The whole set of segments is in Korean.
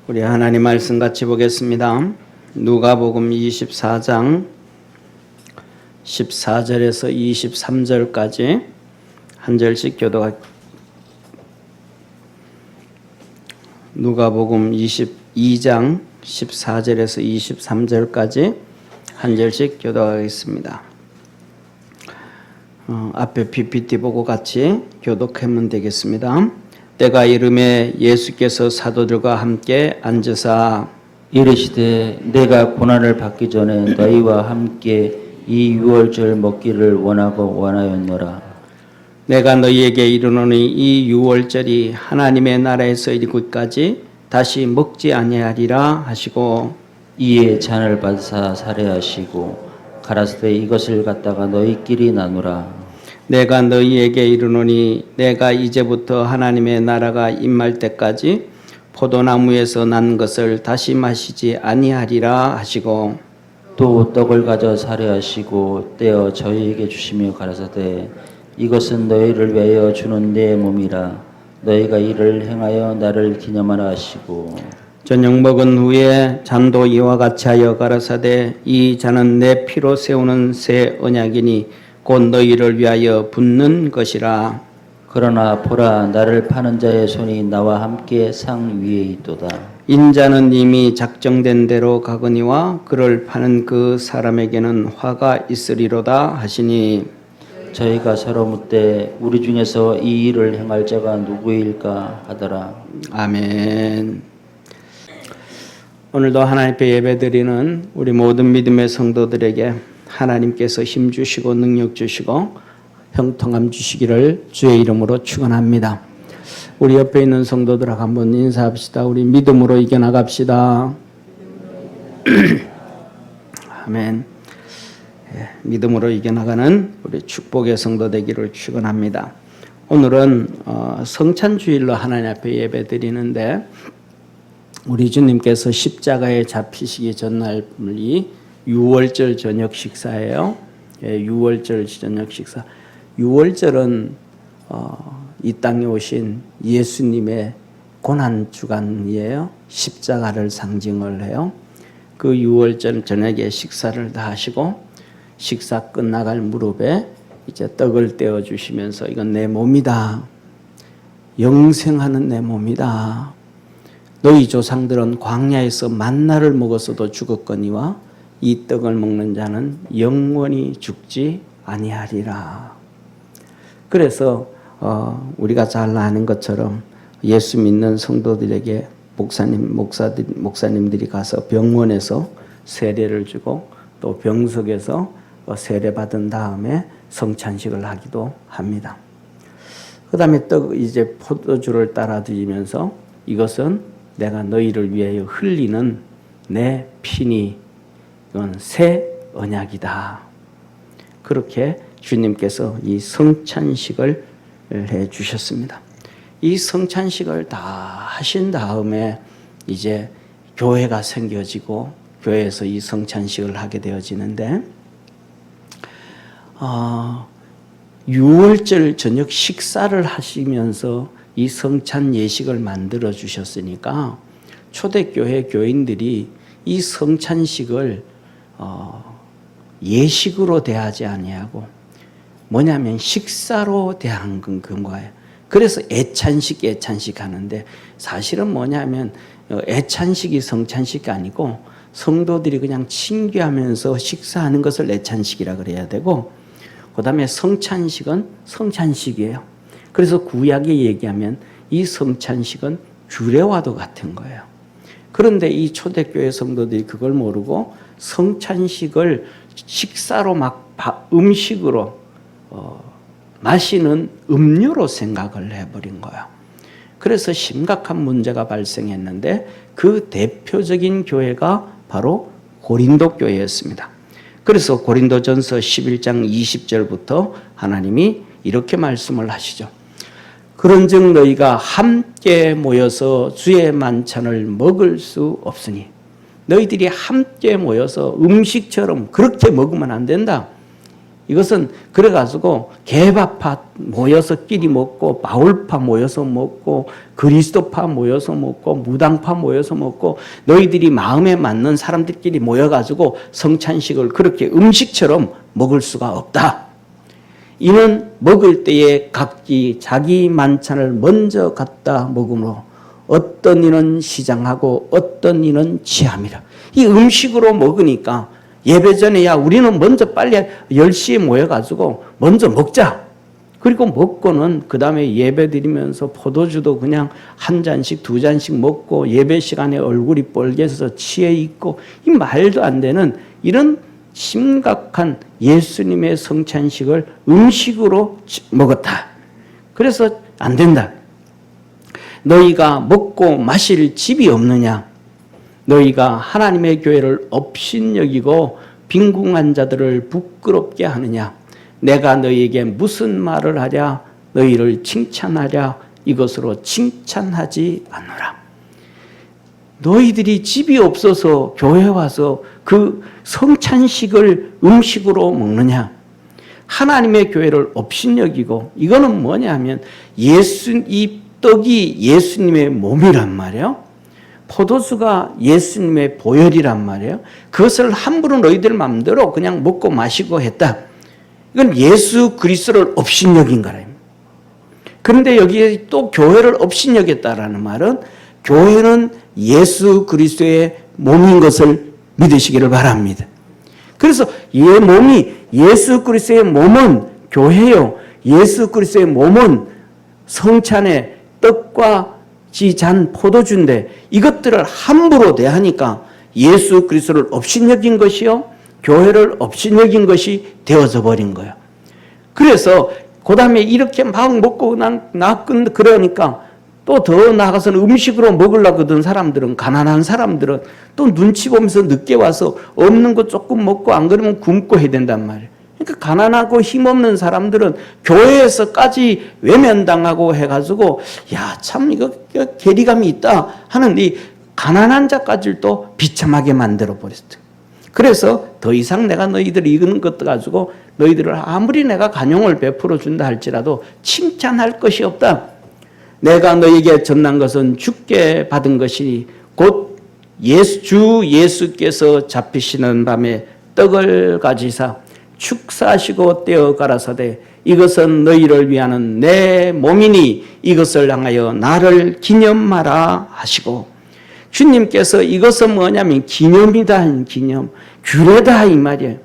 우리 하나님 말씀 같이 보겠습니다. 누가복음 24장 14절에서 23절까지 한 절씩 교도가 누가복음 22장 14절에서 23절까지 한 절씩 교도하겠습니다. 앞에 PPT 보고 같이 교독하면 되겠습니다. 때가 이름에 예수께서 사도들과 함께 앉으사 이르시되 내가 고난을 받기 전에 너희와 함께 이 유월절 먹기를 원하고 원하였노라. 내가 너희에게 이르노니 이 유월절이 하나님의 나라에서 이르기까지 다시 먹지 아니하리라 하시고 이에 잔을 받으사 살해하시고 가라사대 이것을 갖다가 너희끼리 나누라. 내가 너희에게 이르노니 내가 이제부터 하나님의 나라가 임할 때까지 포도나무에서 난 것을 다시 마시지 아니하리라 하시고 또 떡을 가져 살해하시고 떼어 저희에게 주시며 가라사대 이것은 너희를 위하여 주는 내 몸이라. 너희가 이를 행하여 나를 기념하라 하시고 저녁 먹은 후에 잔도 이와 같이 하여 가라사대 이 잔은 내 피로 세우는 새 언약이니 곧 너희를 위하여 붓는 것이라. 그러나 보라 나를 파는 자의 손이 나와 함께 상 위에 있도다. 인자는 이미 작정된 대로 가거니와 그를 파는 그 사람에게는 화가 있으리로다 하시니 저희가 서로 묻되 우리 중에서 이 일을 행할 자가 누구일까 하더라. 아멘. 오늘도 하나님 앞에 예배드리는 우리 모든 믿음의 성도들에게 하나님께서 힘 주시고 능력 주시고 형통함 주시기를 주의 이름으로 축원합니다. 우리 옆에 있는 성도들하고 한번 인사합시다. 우리 믿음으로 이겨나갑시다. 아멘. 믿음으로 이겨나가는 우리 축복의 성도 되기를 축원합니다. 오늘은 성찬주일로 하나님 앞에 예배드리는데 우리 주님께서 십자가에 잡히시기 전날이 6월절 저녁 식사예요. 6월절 저녁 식사. 6월절은 이 땅에 오신 예수님의 고난 주간이에요. 십자가를 상징을 해요. 그 6월절 저녁에 식사를 다 하시고 식사 끝나갈 무렵에 이제 떡을 떼어 주시면서 이건 내 몸이다. 영생하는 내 몸이다. 너희 조상들은 광야에서 만나를 먹었어도 죽었거니와 이 떡을 먹는 자는 영원히 죽지 아니하리라. 그래서 우리가 잘 아는 것처럼 예수 믿는 성도들에게 목사님들이 가서 병원에서 세례를 주고 또 병석에서 세례 받은 다음에 성찬식을 하기도 합니다. 그다음에 또 이제 포도주를 따라 드리면서 이것은 내가 너희를 위하여 흘리는 내 피니 이건 새 언약이다. 그렇게 주님께서 이 성찬식을 해 주셨습니다. 이 성찬식을 다 하신 다음에 이제 교회가 생겨지고 교회에서 이 성찬식을 하게 되어지는데 6월절 저녁 식사를 하시면서 이 성찬 예식을 만들어 주셨으니까 초대교회 교인들이 이 성찬식을 예식으로 대하지 아니하고 뭐냐면 식사로 대한 건 거예요. 그래서 애찬식 하는데 사실은 뭐냐면 애찬식이 성찬식이 아니고 성도들이 그냥 친교하면서 식사하는 것을 애찬식이라 그래야 되고 그 다음에 성찬식은 성찬식이에요. 그래서 구약에 얘기하면 이 성찬식은 주례와도 같은 거예요. 그런데 이 초대교회 성도들이 그걸 모르고 성찬식을 식사로 음식으로 마시는 음료로 생각을 해버린 거예요. 그래서 심각한 문제가 발생했는데 그 대표적인 교회가 바로 고린도 교회였습니다. 그래서 고린도전서 11장 20절부터 하나님이 이렇게 말씀을 하시죠. 그런즉 너희가 함께 모여서 주의 만찬을 먹을 수 없으니 너희들이 함께 모여서 음식처럼 그렇게 먹으면 안 된다. 이것은 그래가지고 개바파 모여서 끼리 먹고 바울파 모여서 먹고 그리스도파 모여서 먹고 무당파 모여서 먹고 너희들이 마음에 맞는 사람들끼리 모여가지고 성찬식을 그렇게 음식처럼 먹을 수가 없다. 이는 먹을 때에 각기 자기 만찬을 먼저 갖다 먹으므로 어떤 이는 시장하고 어떤 이는 취함이라. 이 음식으로 먹으니까 예배 전에 야 우리는 먼저 빨리 10시에 모여가지고 먼저 먹자. 그리고 먹고는 그 다음에 예배 드리면서 포도주도 그냥 한 잔씩 두 잔씩 먹고 예배 시간에 얼굴이 빨개져서 취해 있고 이 말도 안 되는 이런 심각한 예수님의 성찬식을 음식으로 먹었다. 그래서 안 된다. 너희가 먹고 마실 집이 없느냐? 너희가 하나님의 교회를 업신여기고 빈궁한 자들을 부끄럽게 하느냐? 내가 너희에게 무슨 말을 하랴? 너희를 칭찬하랴? 이것으로 칭찬하지 않노라. 너희들이 집이 없어서 교회 와서 그 성찬식을 음식으로 먹느냐? 하나님의 교회를 업신여기고 이거는 뭐냐면 이 떡이 예수님의 몸이란 말이에요. 포도주가 예수님의 보혈이란 말이에요. 그것을 함부로 너희들 마음대로 그냥 먹고 마시고 했다. 이건 예수 그리스도를 업신여긴 거라. 그런데 여기에 또 교회를 업신여겼다라는 말은 교회는 예수 그리스도의 몸인 것을 믿으시기를 바랍니다. 그래서 예수 그리스도의 몸은 교회요. 예수 그리스도의 몸은 성찬의 떡과 지잔 포도주인데 이것들을 함부로 대하니까 예수 그리스도를 업신여긴 것이요 교회를 업신여긴 것이 되어져 버린 거예요. 그래서 그 다음에 이렇게 막 먹고 그러니까 또 더 나아가서는 음식으로 먹으려고 하던 사람들은 가난한 사람들은 또 눈치 보면서 늦게 와서 없는 거 조금 먹고 안 그러면 굶고 해야 된단 말이에요. 그러니까 가난하고 힘없는 사람들은 교회에서까지 외면당하고 해가지고 야 참 이거 괴리감이 있다 하는 이 가난한 자까지를 또 비참하게 만들어 버렸어요. 그래서 더 이상 내가 너희들 이기는 것 가지고 너희들을 아무리 내가 간용을 베풀어 준다 할지라도 칭찬할 것이 없다. 내가 너희에게 전한 것은 주께 받은 것이니 곧 주 예수께서 잡히시는 밤에 떡을 가지사 축사하시고 떼어 가라사대 이것은 너희를 위하는 내 몸이니 이것을 향하여 나를 기념하라 하시고 주님께서 이것은 뭐냐면 기념이다. 기념. 규례다 이 말이에요.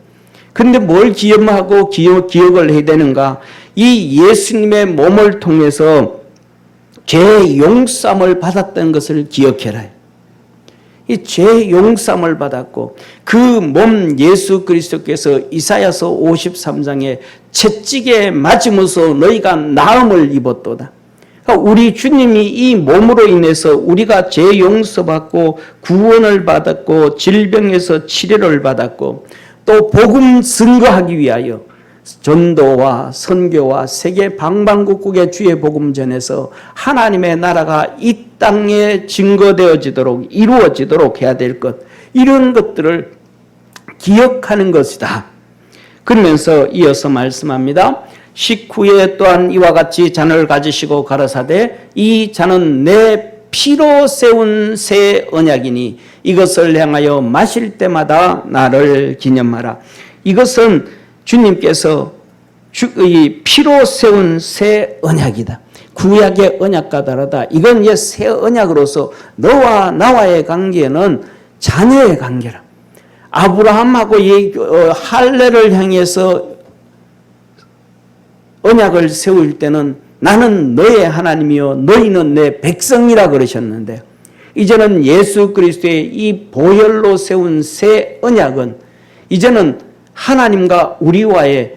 그런데 뭘 기념하고 기억을 해야 되는가? 이 예수님의 몸을 통해서 죄 용서함을 받았던 것을 기억해라. 이 죄 용서함을 받았고 그 몸 예수 그리스도께서 이사야서 53장에 채찍에 맞으면서 너희가 나음을 입었도다. 그러니까 우리 주님이 이 몸으로 인해서 우리가 죄 용서받고 구원을 받았고 질병에서 치료를 받았고 또 복음 증거하기 위하여 전도와 선교와 세계 방방곡곡의 주의 복음 전해서 하나님의 나라가 이 땅에 증거되어지도록 이루어지도록 해야 될 것 이런 것들을 기억하는 것이다. 그러면서 이어서 말씀합니다. 식후에 또한 이와 같이 잔을 가지시고 가라사대 이 잔은 내 피로 세운 새 언약이니 이것을 향하여 마실 때마다 나를 기념하라. 이것은 주님께서 이 피로 세운 새 언약이다. 구약의 언약과 다르다. 이건 옛 새 언약으로서 너와 나와의 관계는 자녀의 관계라. 아브라함하고 할례를 향해서 언약을 세울 때는 나는 너의 하나님이요 너희는 내 백성이라 그러셨는데 이제는 예수 그리스도의 이 보혈로 세운 새 언약은 이제는 하나님과 우리와의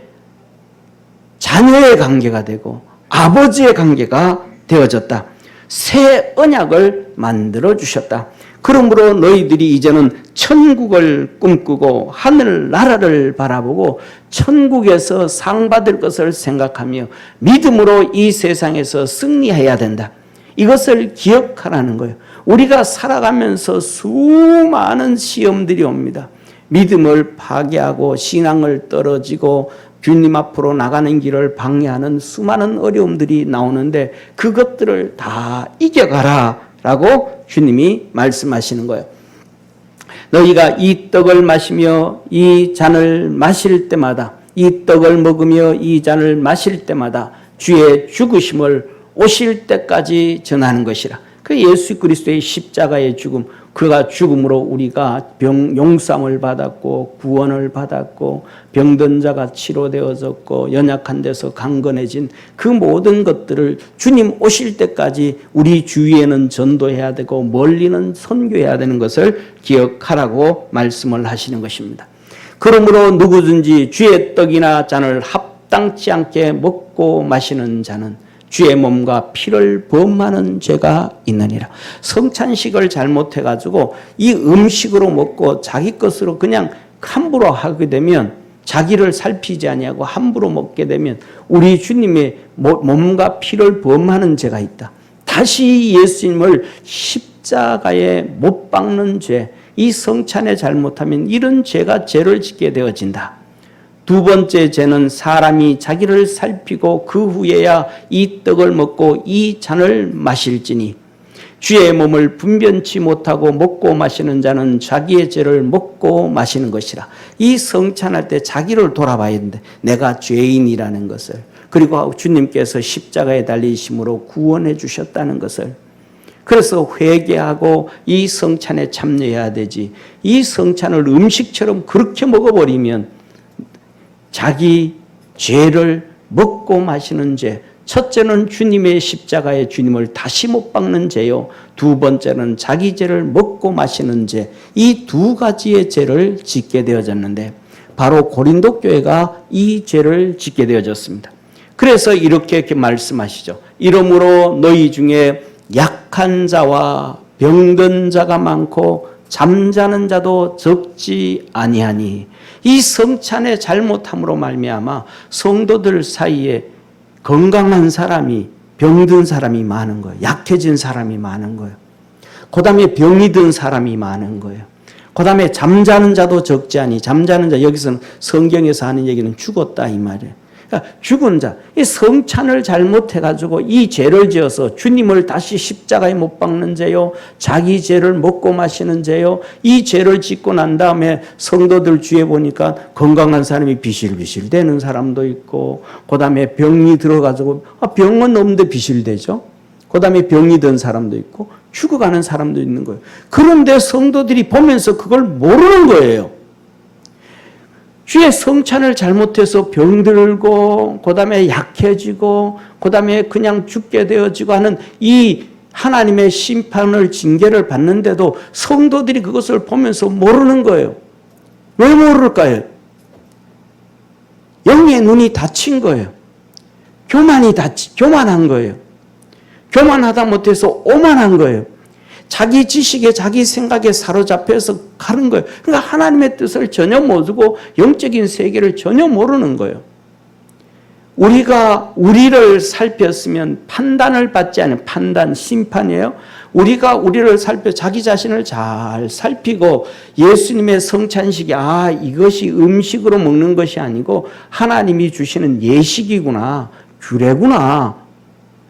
자녀의 관계가 되고 아버지의 관계가 되어졌다. 새 언약을 만들어 주셨다. 그러므로 너희들이 이제는 천국을 꿈꾸고 하늘나라를 바라보고 천국에서 상 받을 것을 생각하며 믿음으로 이 세상에서 승리해야 된다. 이것을 기억하라는 거예요. 우리가 살아가면서 수많은 시험들이 옵니다. 믿음을 파괴하고 신앙을 떨어지고 주님 앞으로 나가는 길을 방해하는 수많은 어려움들이 나오는데 그것들을 다 이겨가라 라고 주님이 말씀하시는 거예요. 너희가 이 떡을 마시며 이 잔을 마실 때마다, 이 떡을 먹으며 이 잔을 마실 때마다 주의 죽으심을 오실 때까지 전하는 것이라. 그 예수 그리스도의 십자가의 죽음, 그가 죽음으로 우리가 용서함을 받았고 구원을 받았고 병든 자가 치료되어졌고 연약한 데서 강건해진 그 모든 것들을 주님 오실 때까지 우리 주위에는 전도해야 되고 멀리는 선교해야 되는 것을 기억하라고 말씀을 하시는 것입니다. 그러므로 누구든지 주의 떡이나 잔을 합당치 않게 먹고 마시는 자는 주의 몸과 피를 범하는 죄가 있느니라. 성찬식을 잘못해가지고 이 음식으로 먹고 자기 것으로 그냥 함부로 하게 되면, 자기를 살피지 아니하고 함부로 먹게 되면 우리 주님의 몸과 피를 범하는 죄가 있다. 다시 예수님을 십자가에 못 박는 죄, 이 성찬에 잘못하면 이런 죄를 짓게 되어진다. 두 번째 죄는 사람이 자기를 살피고 그 후에야 이 떡을 먹고 이 잔을 마실지니 주의 몸을 분변치 못하고 먹고 마시는 자는 자기의 죄를 먹고 마시는 것이라. 이 성찬할 때 자기를 돌아봐야 되는데 내가 죄인이라는 것을, 그리고 주님께서 십자가에 달리심으로 구원해 주셨다는 것을, 그래서 회개하고 이 성찬에 참여해야 되지. 이 성찬을 음식처럼 그렇게 먹어버리면 자기 죄를 먹고 마시는 죄, 첫째는 주님의 십자가에 주님을 다시 못 박는 죄요, 두 번째는 자기 죄를 먹고 마시는 죄, 이 두 가지의 죄를 짓게 되어졌는데 바로 고린도 교회가 이 죄를 짓게 되어졌습니다. 그래서 이렇게 말씀하시죠. 이러므로 너희 중에 약한 자와 병든 자가 많고 잠자는 자도 적지 아니하니, 이 성찬의 잘못함으로 말미암아 성도들 사이에 건강한 사람이, 병든 사람이 많은 거예요. 약해진 사람이 많은 거예요. 그 다음에 병이 든 사람이 많은 거예요. 그 다음에 잠자는 자도 적지 아니, 잠자는 자, 여기서는 성경에서 하는 얘기는 죽었다 이 말이에요. 그러니까 죽은 자, 이 성찬을 잘못해가지고 이 죄를 지어서 주님을 다시 십자가에 못 박는 죄요, 자기 죄를 먹고 마시는 죄요, 이 죄를 짓고 난 다음에 성도들 주위에 보니까 건강한 사람이 비실비실 되는 사람도 있고, 그 다음에 병이 들어가지고, 병은 없는데 비실되죠. 그 다음에 병이 든 사람도 있고 죽어가는 사람도 있는 거예요. 그런데 성도들이 보면서 그걸 모르는 거예요. 주의 성찬을 잘못해서 병들고, 그 다음에 약해지고, 그 다음에 그냥 죽게 되어지고 하는 이 하나님의 심판을, 징계를 받는데도 성도들이 그것을 보면서 모르는 거예요. 왜 모를까요? 영의 눈이 닫힌 거예요. 교만한 거예요. 교만하다 못해서 오만한 거예요. 자기 지식에, 자기 생각에 사로잡혀서 가는 거예요. 그러니까 하나님의 뜻을 전혀 모르고 영적인 세계를 전혀 모르는 거예요. 우리가 우리를 살폈으면 판단을 받지 않은, 판단, 심판이에요. 우리가 우리를 살펴 자기 자신을 잘 살피고 예수님의 성찬식이 이것이 음식으로 먹는 것이 아니고 하나님이 주시는 예식이구나, 규례구나,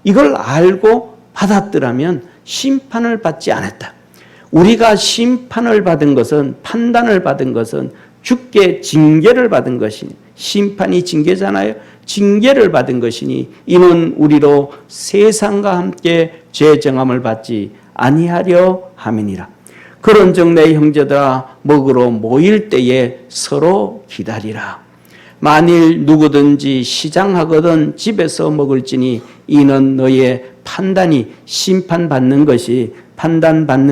이걸 알고 받았더라면 심판을 받지 않았다. 우리가 심판을 받은 것은, 판단을 받은 것은 주께 징계를 받은 것이니, 심판이 징계잖아요. 징계를 받은 것이니 이는 우리로 세상과 함께 죄 정함을 받지 아니하려 함이니라. 그런즉 내 형제들아, 먹으러 모일 때에 서로 기다리라. 만일 누구든지 시장하거든 집에서 먹을지니 이는 너의 판단받는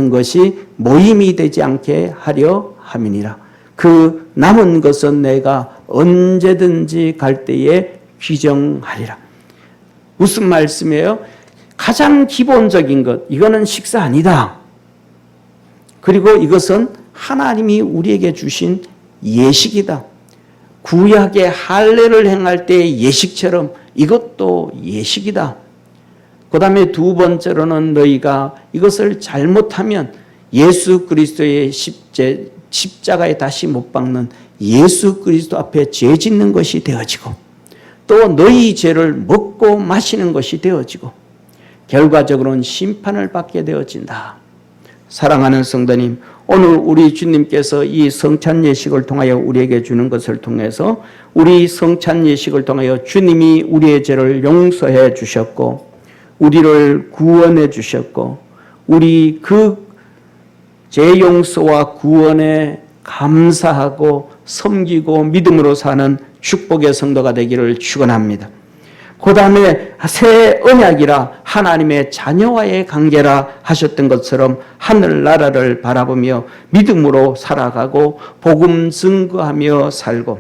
것이 모임이 되지 않게 하려 함이니라. 그 남은 것은 내가 언제든지 갈 때에 귀정하리라. 무슨 말씀이에요? 가장 기본적인 것, 이거는 식사 아니다. 그리고 이것은 하나님이 우리에게 주신 예식이다. 구약의 할례를 행할 때의 예식처럼 이것도 예식이다. 그 다음에 두 번째로는 너희가 이것을 잘못하면 예수 그리스도의 십자가에 다시 못 박는 예수 그리스도 앞에 죄 짓는 것이 되어지고 또 너희 죄를 먹고 마시는 것이 되어지고 결과적으로는 심판을 받게 되어진다. 사랑하는 성도님, 오늘 우리 주님께서 이 성찬 예식을 통하여 우리에게 주는 것을 통해서 우리 성찬 예식을 통하여 주님이 우리의 죄를 용서해 주셨고 우리를 구원해 주셨고 우리 그 죄 용서와 구원에 감사하고 섬기고 믿음으로 사는 축복의 성도가 되기를 축원합니다. 그 다음에 새 언약이라 하나님의 자녀와의 관계라 하셨던 것처럼 하늘나라를 바라보며 믿음으로 살아가고 복음 증거하며 살고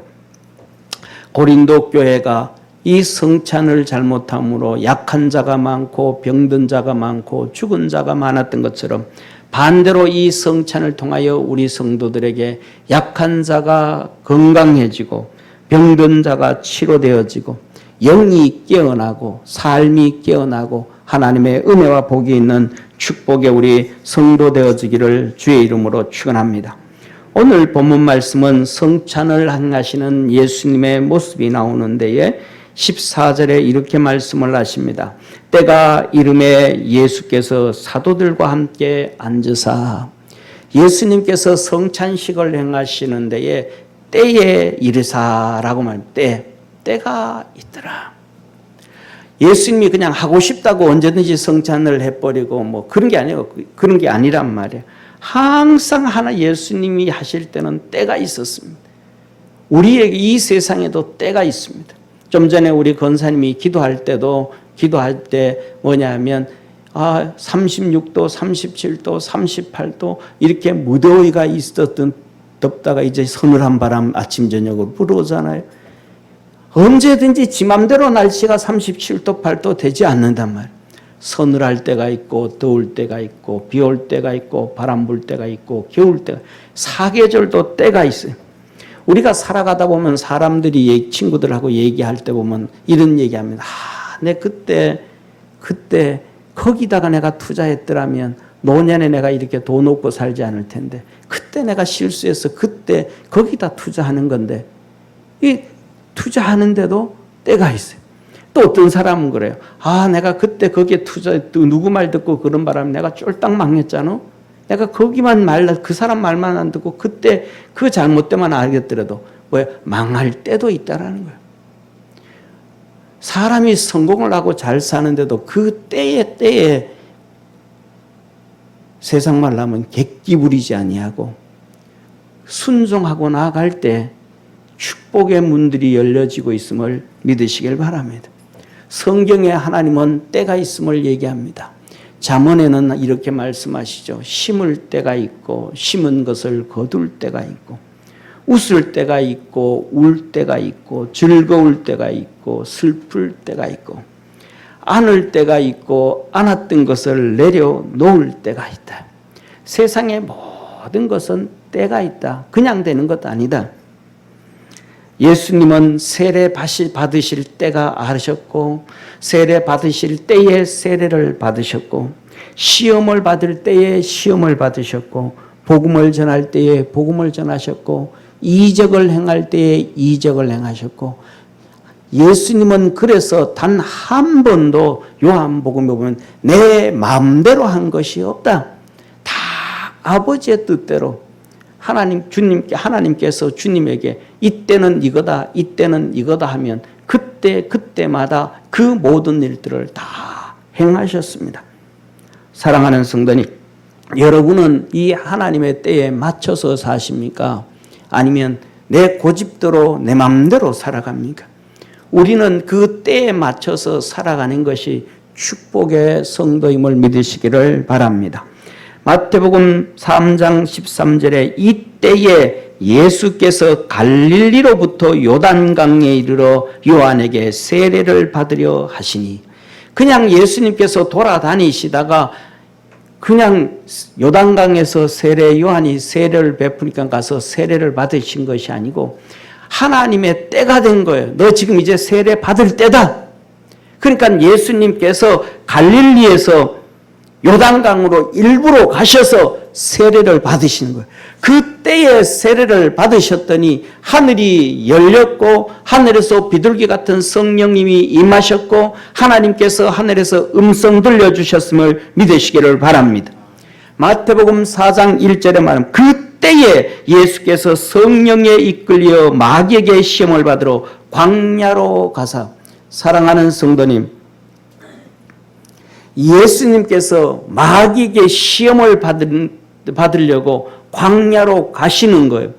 고린도 교회가 이 성찬을 잘못함으로 약한 자가 많고 병든 자가 많고 죽은 자가 많았던 것처럼 반대로 이 성찬을 통하여 우리 성도들에게 약한 자가 건강해지고 병든 자가 치료되어지고 영이 깨어나고 삶이 깨어나고 하나님의 은혜와 복이 있는 축복의 우리 성도 되어지기를 주의 이름으로 축원합니다. 오늘 본문 말씀은 성찬을 행하시는 예수님의 모습이 나오는 데에 14절에 이렇게 말씀을 하십니다. 때가 이름에 예수께서 사도들과 함께 앉으사 예수님께서 성찬식을 행하시는 데에 때에 이르사라고 말합니다. 때가 있더라. 예수님이 그냥 하고 싶다고 언제든지 성찬을 해버리고 뭐 그런 게 아니에요. 그런 게 아니란 말이에요. 항상 하나 예수님이 하실 때는 때가 있었습니다. 우리에게 이 세상에도 때가 있습니다. 좀 전에 우리 권사님이 기도할 때 뭐냐면 36도, 37도, 38도 이렇게 무더위가 있었던 덥다가 이제 서늘한 바람 아침 저녁으로 불어오잖아요. 언제든지 지 맘대로 날씨가 37도, 8도 되지 않는단 말이에요. 서늘할 때가 있고 더울 때가 있고 비 올 때가 있고 바람 불 때가 있고 겨울 때가 사계절도 때가 있어요. 우리가 살아가다 보면 사람들이 친구들하고 얘기할 때 보면 이런 얘기합니다. 내 그때 거기다가 내가 투자했더라면 노년에 내가 이렇게 돈 없고 살지 않을 텐데 그때 내가 실수해서 그때 거기다 투자하는 건데 이 투자하는데도 때가 있어요. 또 어떤 사람은 그래요. 내가 그때 거기에 누구 말 듣고 그런 바람에 내가 쫄딱 망했잖아. 내가 거기만 그 사람 말만 안 듣고 그때 그 잘못때만 알겠더라도 망할 때도 있다라는 거예요. 사람이 성공을 하고 잘 사는데도 그 때에 세상 말로 하면 객기 부리지 아니하고 순종하고 나아갈 때 축복의 문들이 열려지고 있음을 믿으시길 바랍니다. 성경에 하나님은 때가 있음을 얘기합니다. 잠언에는 이렇게 말씀하시죠. 심을 때가 있고 심은 것을 거둘 때가 있고 웃을 때가 있고 울 때가 있고 즐거울 때가 있고 슬플 때가 있고 안을 때가 있고 안았던 것을 내려놓을 때가 있다. 세상의 모든 것은 때가 있다. 그냥 되는 것 아니다. 예수님은 세례 받으실 때가 아셨고 세례 받으실 때에 세례를 받으셨고 시험을 받을 때에 시험을 받으셨고 복음을 전할 때에 복음을 전하셨고 이적을 행할 때에 이적을 행하셨고 예수님은 그래서 단 한 번도 요한복음에 보면 내 마음대로 한 것이 없다. 다 아버지의 뜻대로 하나님께서 주님에게 이때는 이거다, 이때는 이거다 하면 그때마다 그 모든 일들을 다 행하셨습니다. 사랑하는 성도님, 여러분은 이 하나님의 때에 맞춰서 사십니까? 아니면 내 고집대로 내 마음대로 살아갑니까? 우리는 그 때에 맞춰서 살아가는 것이 축복의 성도임을 믿으시기를 바랍니다. 마태복음 3장 13절에 이때에 예수께서 갈릴리로부터 요단강에 이르러 요한에게 세례를 받으려 하시니 그냥 예수님께서 돌아다니시다가 그냥 요단강에서 요한이 세례를 베푸니까 가서 세례를 받으신 것이 아니고 하나님의 때가 된 거예요. 너 지금 이제 세례 받을 때다. 그러니까 예수님께서 갈릴리에서 요단강으로 일부러 가셔서 세례를 받으시는 거예요. 그때에 세례를 받으셨더니 하늘이 열렸고 하늘에서 비둘기 같은 성령님이 임하셨고 하나님께서 하늘에서 음성 들려주셨음을 믿으시기를 바랍니다. 마태복음 4장 1절에 말하면 그때에 예수께서 성령에 이끌려 마귀에게 시험을 받으러 광야로 가사. 사랑하는 성도님, 예수님께서 마귀에게 시험을 받으려고 광야로 가시는 거예요.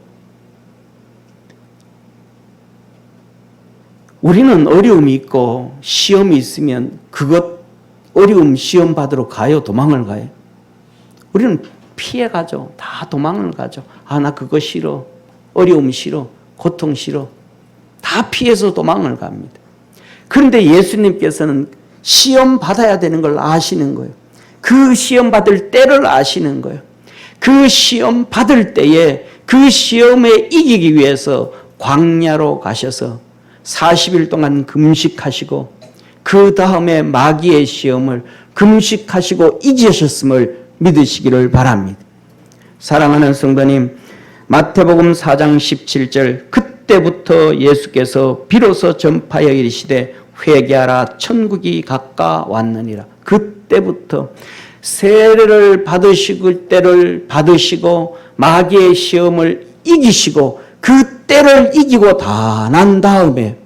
우리는 어려움이 있고 시험이 있으면 그것 어려움 시험 받으러 가요? 도망을 가요? 우리는 피해 가죠. 다 도망을 가죠. 아, 나 그거 싫어. 어려움 싫어. 고통 싫어. 다 피해서 도망을 갑니다. 그런데 예수님께서는 시험 받아야 되는 걸 아시는 거예요. 그 시험 받을 때를 아시는 거예요. 그 시험 받을 때에 그 시험에 이기기 위해서 광야로 가셔서 40일 동안 금식하시고 그 다음에 마귀의 시험을 금식하시고 이기셨음을 믿으시기를 바랍니다. 사랑하는 성도님, 마태복음 4장 17절 그때부터 예수께서 비로소 전파하여 이르시되 회개하라 천국이 가까웠느니라. 그때부터 세례를 받으실 때를 받으시고 마귀의 시험을 이기시고 그 때를 이기고 다 난 다음에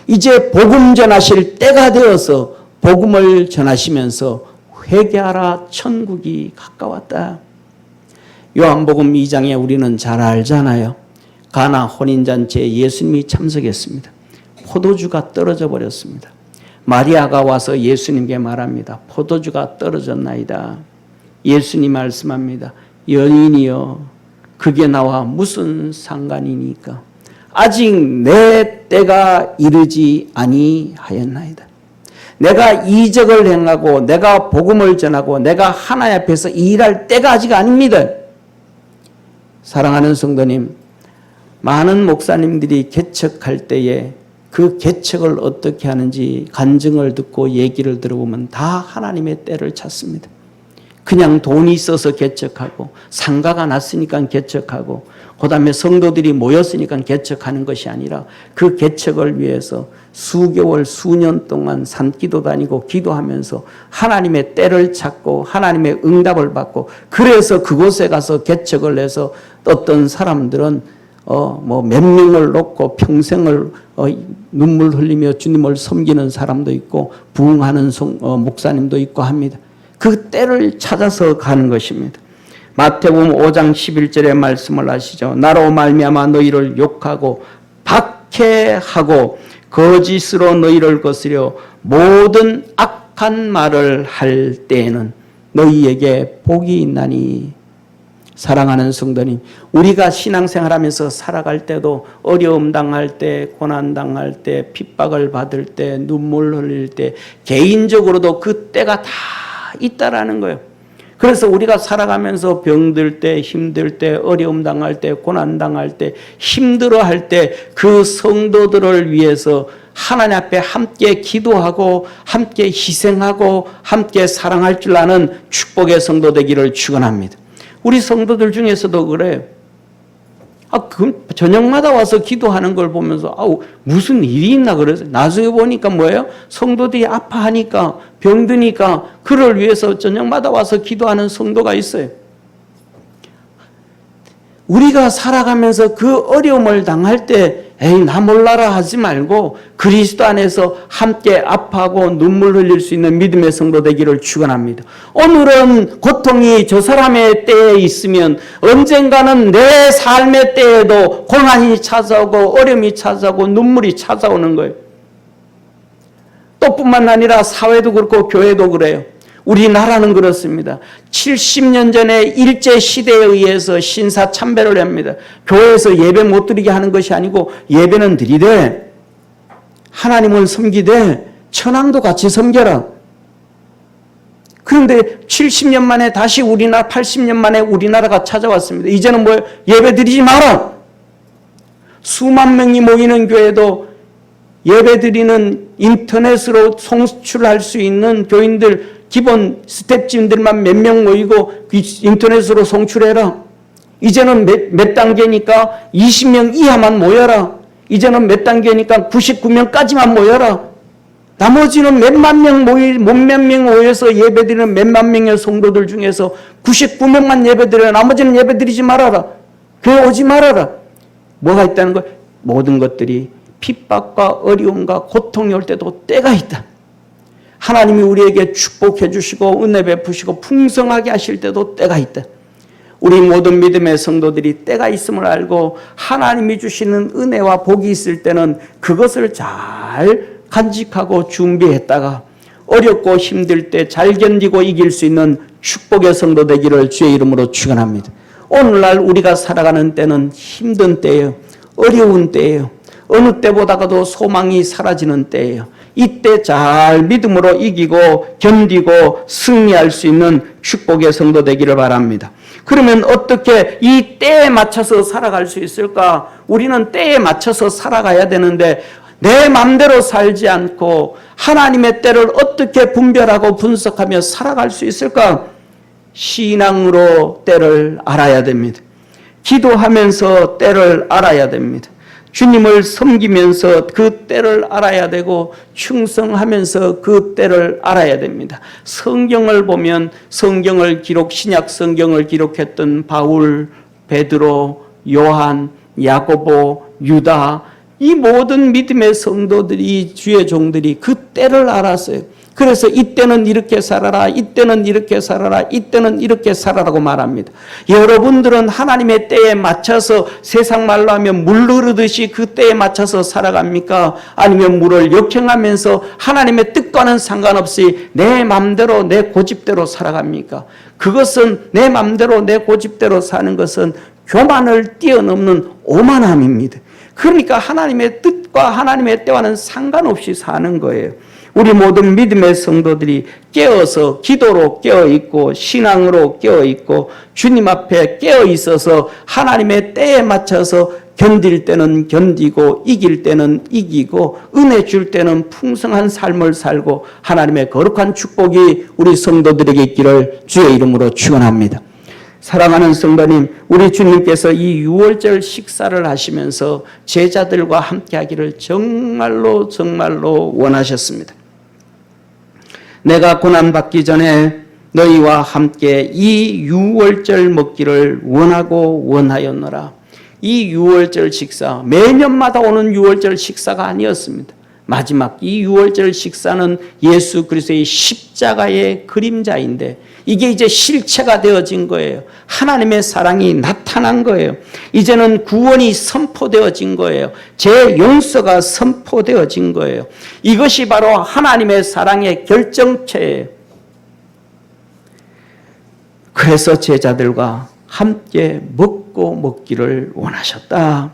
이제 복음 전하실 때가 되어서 복음을 전하시면서 회개하라 천국이 가까웠다. 요한복음 2장에 우리는 잘 알잖아요. 가나 혼인잔치에 예수님이 참석했습니다. 포도주가 떨어져 버렸습니다. 마리아가 와서 예수님께 말합니다. 포도주가 떨어졌나이다. 예수님 말씀합니다. 여인이여 그게 나와 무슨 상관이니까 아직 내 때가 이르지 아니하였나이다. 내가 이적을 행하고 내가 복음을 전하고 내가 하나님 앞에서 일할 때가 아직 아닙니다. 사랑하는 성도님, 많은 목사님들이 개척할 때에 그 개척을 어떻게 하는지 간증을 듣고 얘기를 들어보면 다 하나님의 때를 찾습니다. 그냥 돈이 있어서 개척하고 상가가 났으니까 개척하고 그 다음에 성도들이 모였으니까 개척하는 것이 아니라 그 개척을 위해서 수개월 수년 동안 산기도 다니고 기도하면서 하나님의 때를 찾고 하나님의 응답을 받고 그래서 그곳에 가서 개척을 해서 어떤 사람들은 몇 명을 놓고 평생을 눈물 흘리며 주님을 섬기는 사람도 있고 부흥하는 목사님도 있고 합니다. 그 때를 찾아서 가는 것입니다. 마태복음 5장 11절의 말씀을 하시죠. 나로 말미암아 너희를 욕하고 박해하고 거짓으로 너희를 거스려 모든 악한 말을 할 때에는 너희에게 복이 있나니. 사랑하는 성도님, 우리가 신앙생활하면서 살아갈 때도 어려움 당할 때, 고난 당할 때, 핍박을 받을 때, 눈물 흘릴 때 개인적으로도 그 때가 다 있다라는 거예요. 그래서 우리가 살아가면서 병들 때, 힘들 때, 어려움 당할 때, 고난 당할 때, 힘들어할 때 그 성도들을 위해서 하나님 앞에 함께 기도하고 함께 희생하고 함께 사랑할 줄 아는 축복의 성도 되기를 축원합니다. 우리 성도들 중에서도 그래요. 저녁마다 와서 기도하는 걸 보면서 무슨 일이 있나 그래서 나중에 보니까 뭐예요? 성도들이 아파하니까 병드니까 그를 위해서 저녁마다 와서 기도하는 성도가 있어요. 우리가 살아가면서 그 어려움을 당할 때 에이 나 몰라라 하지 말고 그리스도 안에서 함께 아파하고 눈물 흘릴 수 있는 믿음의 성도 되기를 축원합니다. 오늘은 고통이 저 사람의 때에 있으면 언젠가는 내 삶의 때에도 고난이 찾아오고 어려움이 찾아오고 눈물이 찾아오는 거예요. 또 뿐만 아니라 사회도 그렇고 교회도 그래요. 우리나라는 그렇습니다. 70년 전에 일제시대에 의해서 신사참배를 합니다. 교회에서 예배 못 드리게 하는 것이 아니고 예배는 드리되 하나님을 섬기되 천황도 같이 섬겨라. 그런데 70년 만에 다시 우리나라 80년 만에 우리나라가 찾아왔습니다. 이제는 뭐예요? 예배 드리지 마라. 수만 명이 모이는 교회도 예배 드리는 인터넷으로 송출할 수 있는 교인들 기본 스텝진들만 몇 명 모이고 인터넷으로 송출해라. 이제는 몇 단계니까 20명 이하만 모여라. 이제는 몇 단계니까 99명까지만 모여라. 나머지는 몇만 명 모여서 예배드리는 몇만 명의 성도들 중에서 99명만 예배드려야 나머지는 예배드리지 말아라. 교회 오지 말아라. 뭐가 있다는 거예요? 모든 것들이 핍박과 어려움과 고통이 올 때도 때가 있다. 하나님이 우리에게 축복해 주시고 은혜 베푸시고 풍성하게 하실 때도 때가 있다. 우리 모든 믿음의 성도들이 때가 있음을 알고 하나님이 주시는 은혜와 복이 있을 때는 그것을 잘 간직하고 준비했다가 어렵고 힘들 때 잘 견디고 이길 수 있는 축복의 성도 되기를 주의 이름으로 축원합니다. 오늘날 우리가 살아가는 때는 힘든 때예요. 어려운 때예요. 어느 때보다도 소망이 사라지는 때예요. 이때 잘 믿음으로 이기고 견디고 승리할 수 있는 축복의 성도 되기를 바랍니다. 그러면 어떻게 이 때에 맞춰서 살아갈 수 있을까? 우리는 때에 맞춰서 살아가야 되는데 내 마음대로 살지 않고 하나님의 때를 어떻게 분별하고 분석하며 살아갈 수 있을까? 신앙으로 때를 알아야 됩니다. 기도하면서 때를 알아야 됩니다. 주님을 섬기면서 그 때를 알아야 되고 충성하면서 그 때를 알아야 됩니다. 성경을 보면 신약 성경을 기록했던 바울, 베드로, 요한, 야고보, 유다 이 모든 믿음의 성도들이 주의 종들이 그 때를 알았어요. 그래서 이때는 이렇게 살아라, 이때는 이렇게 살아라, 이때는 이렇게 살아라고 말합니다. 여러분들은 하나님의 때에 맞춰서 세상 말로 하면 물 흐르듯이 그 때에 맞춰서 살아갑니까? 아니면 물을 역행하면서 하나님의 뜻과는 상관없이 내 맘대로 내 고집대로 살아갑니까? 그것은 내 맘대로 내 고집대로 사는 것은 교만을 뛰어넘는 오만함입니다. 그러니까 하나님의 뜻과 하나님의 때와는 상관없이 사는 거예요. 우리 모든 믿음의 성도들이 깨어서 기도로 깨어있고 신앙으로 깨어있고 주님 앞에 깨어있어서 하나님의 때에 맞춰서 견딜 때는 견디고 이길 때는 이기고 은혜 줄 때는 풍성한 삶을 살고 하나님의 거룩한 축복이 우리 성도들에게 있기를 주의 이름으로 축원합니다. 사랑하는 성도님, 우리 주님께서 이 유월절 식사를 하시면서 제자들과 함께 하기를 정말로 원하셨습니다. 내가 고난받기 전에 너희와 함께 이 유월절 먹기를 원하고 원하였노라. 이 유월절 식사, 매년마다 오는 유월절 식사가 아니었습니다. 마지막 이 유월절 식사는 예수 그리스도의 십자가의 그림자인데 이게 이제 실체가 되어진 거예요. 하나님의 사랑이 나타난 거예요. 이제는 구원이 선포되어진 거예요. 제 용서가 선포되어진 거예요. 이것이 바로 하나님의 사랑의 결정체예요. 그래서 제자들과 함께 먹고 먹기를 원하셨다.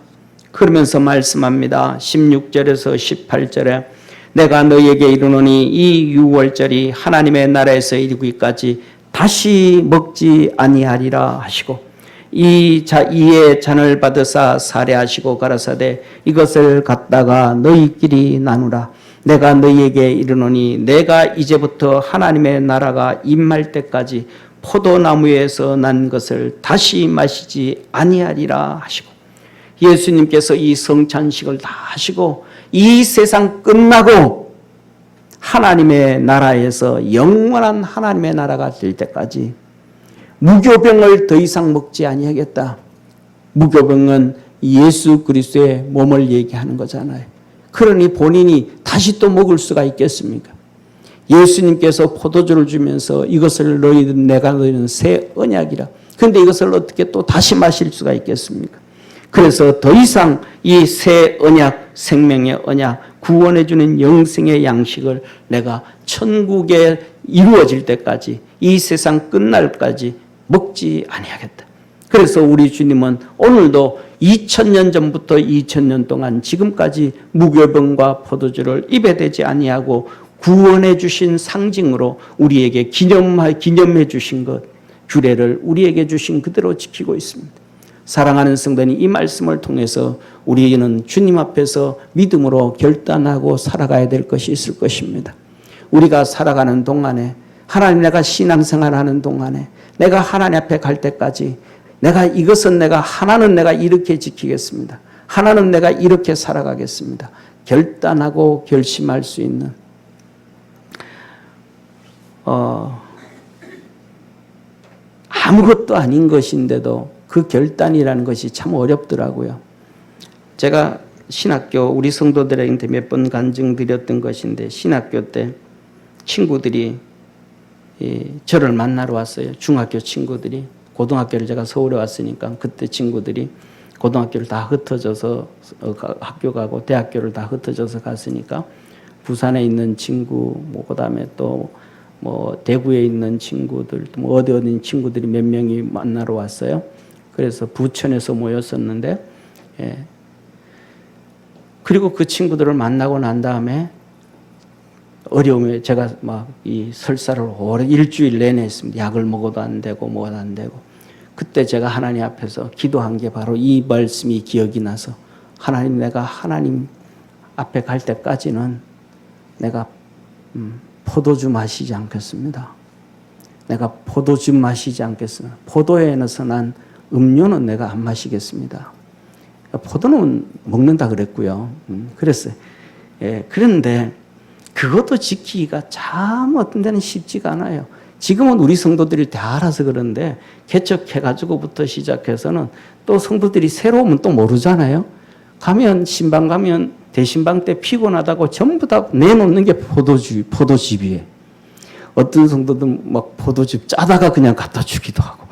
그러면서 말씀합니다. 16절에서 18절에 내가 너희에게 이르노니 이 유월절이 하나님의 나라에서 이르기까지 다시 먹지 아니하리라 하시고 이에 잔을 받으사 살해하시고 가라사대 이것을 갖다가 너희끼리 나누라. 내가 너희에게 이르노니 내가 이제부터 하나님의 나라가 임할 때까지 포도나무에서 난 것을 다시 마시지 아니하리라 하시고 예수님께서 이 성찬식을 다 하시고 이 세상 끝나고 하나님의 나라에서 영원한 하나님의 나라가 될 때까지 무교병을 더 이상 먹지 아니하겠다. 무교병은 예수 그리스도의 몸을 얘기하는 거잖아요. 그러니 본인이 다시 또 먹을 수가 있겠습니까? 예수님께서 포도주를 주면서 이것을 너희는 내가 너희는 새 언약이라. 그런데 이것을 어떻게 또 다시 마실 수가 있겠습니까? 그래서 더 이상 이 새 언약, 생명의 언약, 구원해주는 영생의 양식을 내가 천국에 이루어질 때까지 이 세상 끝날까지 먹지 아니하겠다. 그래서 우리 주님은 오늘도 2000년 전부터 2000년 동안 지금까지 무교병과 포도주를 입에 대지 아니하고 구원해 주신 상징으로 우리에게 기념해 주신 것, 규례를 우리에게 주신 그대로 지키고 있습니다. 사랑하는 성도님, 이 말씀을 통해서 우리는 주님 앞에서 믿음으로 결단하고 살아가야 될 것이 있을 것입니다. 우리가 살아가는 동안에 하나님, 내가 신앙생활하는 동안에 내가 하나님 앞에 갈 때까지 내가 하나는 내가 이렇게 지키겠습니다. 하나는 내가 이렇게 살아가겠습니다. 결단하고 결심할 수 있는 아무것도 아닌 것인데도 그 결단이라는 것이 참 어렵더라고요. 제가 신학교 우리 성도들한테 몇 번 간증드렸던 것인데, 신학교 때 친구들이 저를 만나러 왔어요. 중학교 친구들이. 고등학교를 제가 서울에 왔으니까 그때 친구들이 고등학교를 다 흩어져서 학교 가고 대학교를 다 흩어져서 갔으니까 부산에 있는 친구, 그다음에 또 대구에 있는 친구들, 어디 있는 친구들이 몇 명이 만나러 왔어요. 그래서 부천에서 모였었는데, 그리고 그 친구들을 만나고 난 다음에 어려움에 제가 이 설사를 오래 일주일 내내 했습니다. 약을 먹어도 안 되고 뭐도 안 되고. 그때 제가 하나님 앞에서 기도한 게 바로 이 말씀이 기억이 나서, 하나님, 내가 하나님 앞에 갈 때까지는 내가 포도주 마시지 않겠습니다. 내가 포도주 마시지 않겠습니다. 포도에서 난 음료는 내가 안 마시겠습니다. 포도는 먹는다 그랬고요. 그랬어요. 그런데 그것도 지키기가 참 어떤 데는 쉽지가 않아요. 지금은 우리 성도들이 다 알아서 그런데 개척해가지고부터 시작해서는 또 성도들이 새로 오면 또 모르잖아요. 신방 가면 대신방 때 피곤하다고 전부 다 내놓는 게 포도즙이에요. 어떤 성도들은 포도즙 짜다가 그냥 갖다 주기도 하고.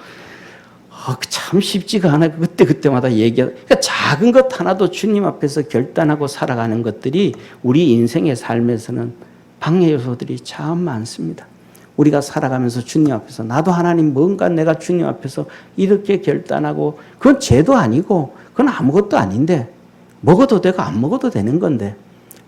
참 쉽지가 않아요. 그때마다 그러니까 작은 것 하나도 주님 앞에서 결단하고 살아가는 것들이 우리 인생의 삶에서는 방해 요소들이 참 많습니다. 우리가 살아가면서 주님 앞에서 나도 하나님 뭔가 내가 주님 앞에서 이렇게 결단하고, 그건 죄도 아니고 그건 아무것도 아닌데, 먹어도 되고 안 먹어도 되는 건데,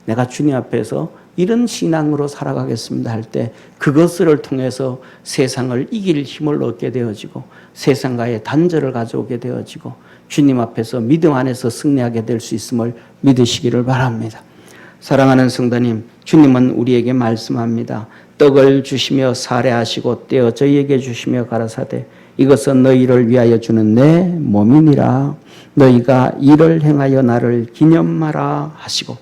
내가 주님 앞에서 이런 신앙으로 살아가겠습니다 할 때 그것을 통해서 세상을 이길 힘을 얻게 되어지고 세상과의 단절을 가져오게 되어지고 주님 앞에서 믿음 안에서 승리하게 될 수 있음을 믿으시기를 바랍니다. 사랑하는 성도님, 주님은 우리에게 말씀합니다. 떡을 주시며 사례하시고 떼어 저희에게 주시며 가라사대 이것은 너희를 위하여 주는 내 몸이니라. 너희가 이를 행하여 나를 기념하라 하시고,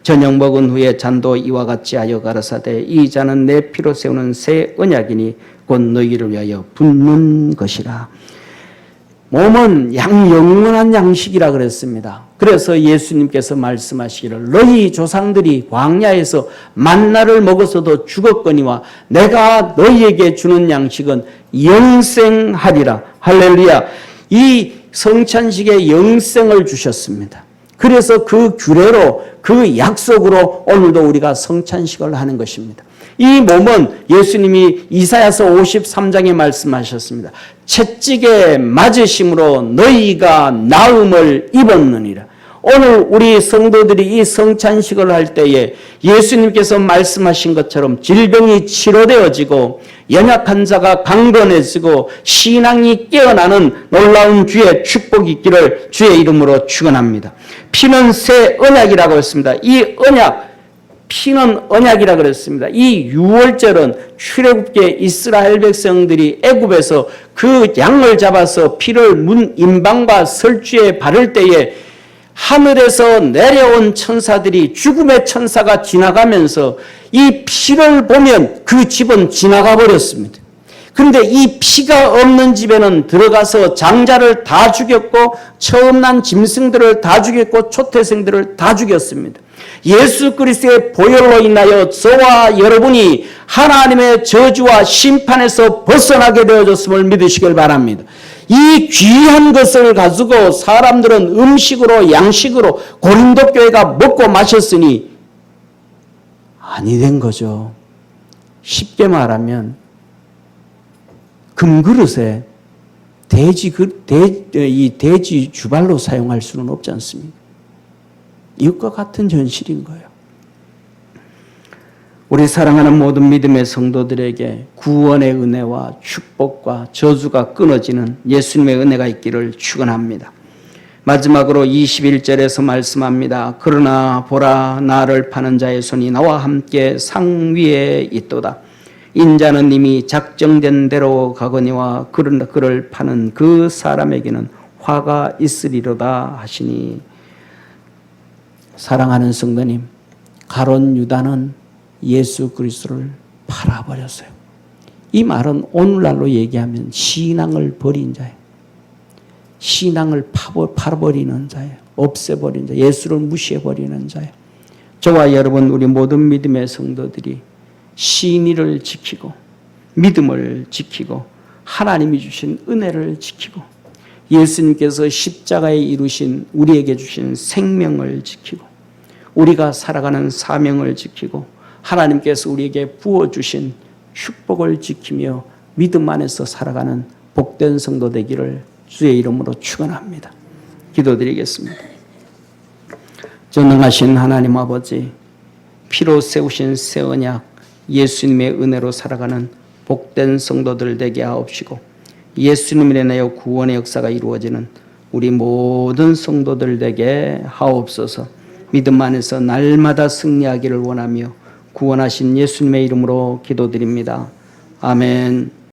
저녁 먹은 후에 잔도 이와 같이 하여 가라사대 이 잔은 내 피로 세우는 새 언약이니 곧 너희를 위하여 붓는 것이라. 몸은 영원한 양식이라 그랬습니다. 그래서 예수님께서 말씀하시기를 너희 조상들이 광야에서 만나를 먹어서도 죽었거니와 내가 너희에게 주는 양식은 영생하리라. 할렐루야. 이 성찬식에 영생을 주셨습니다. 그래서 그 규례로 그 약속으로 오늘도 우리가 성찬식을 하는 것입니다. 이 몸은 예수님이 이사야서 53장에 말씀하셨습니다. 채찍에 맞으심으로 너희가 나음을 입었느니라. 오늘 우리 성도들이 이 성찬식을 할 때에 예수님께서 말씀하신 것처럼 질병이 치료되어지고 연약한 자가 강건해지고 신앙이 깨어나는 놀라운 주의 축복이 있기를 주의 이름으로 축원합니다. 피는 새 언약이라고 했습니다. 이 언약, 피는 언약이라 그랬습니다. 이 유월절은 출애굽계 이스라엘 백성들이 애굽에서 그 양을 잡아서 피를 문 임방과 설주에 바를 때에 하늘에서 내려온 천사들이, 죽음의 천사가 지나가면서 이 피를 보면 그 집은 지나가 버렸습니다. 그런데 이 피가 없는 집에는 들어가서 장자를 다 죽였고 처음 난 짐승들을 다 죽였고 초태생들을 다 죽였습니다. 예수 그리스도의 보혈로 인하여 저와 여러분이 하나님의 저주와 심판에서 벗어나게 되어졌음을 믿으시길 바랍니다. 이 귀한 것을 가지고 사람들은 음식으로 양식으로 고린도 교회가 먹고 마셨으니 아니 된 거죠. 쉽게 말하면 금그릇에 돼지 주발로 사용할 수는 없지 않습니까? 이것과 같은 현실인 거예요. 우리 사랑하는 모든 믿음의 성도들에게 구원의 은혜와 축복과 저주가 끊어지는 예수님의 은혜가 있기를 축원합니다. 마지막으로 21절에서 말씀합니다. 그러나 보라, 나를 파는 자의 손이 나와 함께 상 위에 있도다. 인자는 이미 작정된 대로 가거니와 그를 파는 그 사람에게는 화가 있으리로다 하시니. 사랑하는 성도님, 가룟 유다는 예수 그리스도를 팔아버렸어요. 이 말은 오늘날로 얘기하면 신앙을 버린 자예요. 신앙을 팔아버리는 자예요. 없애버린 자, 예수를 무시해버리는 자예요. 저와 여러분, 우리 모든 믿음의 성도들이 신의를 지키고 믿음을 지키고 하나님이 주신 은혜를 지키고 예수님께서 십자가에 이루신 우리에게 주신 생명을 지키고 우리가 살아가는 사명을 지키고 하나님께서 우리에게 부어주신 축복을 지키며 믿음 안에서 살아가는 복된 성도 되기를 주의 이름으로 축원합니다. 기도드리겠습니다. 전능하신 하나님 아버지, 피로 세우신 새 언약 예수님의 은혜로 살아가는 복된 성도들 되게 하옵시고 예수님을 인하여 구원의 역사가 이루어지는 우리 모든 성도들 되게 하옵소서. 믿음 안에서 날마다 승리하기를 원하며 구원하신 예수님의 이름으로 기도드립니다. 아멘.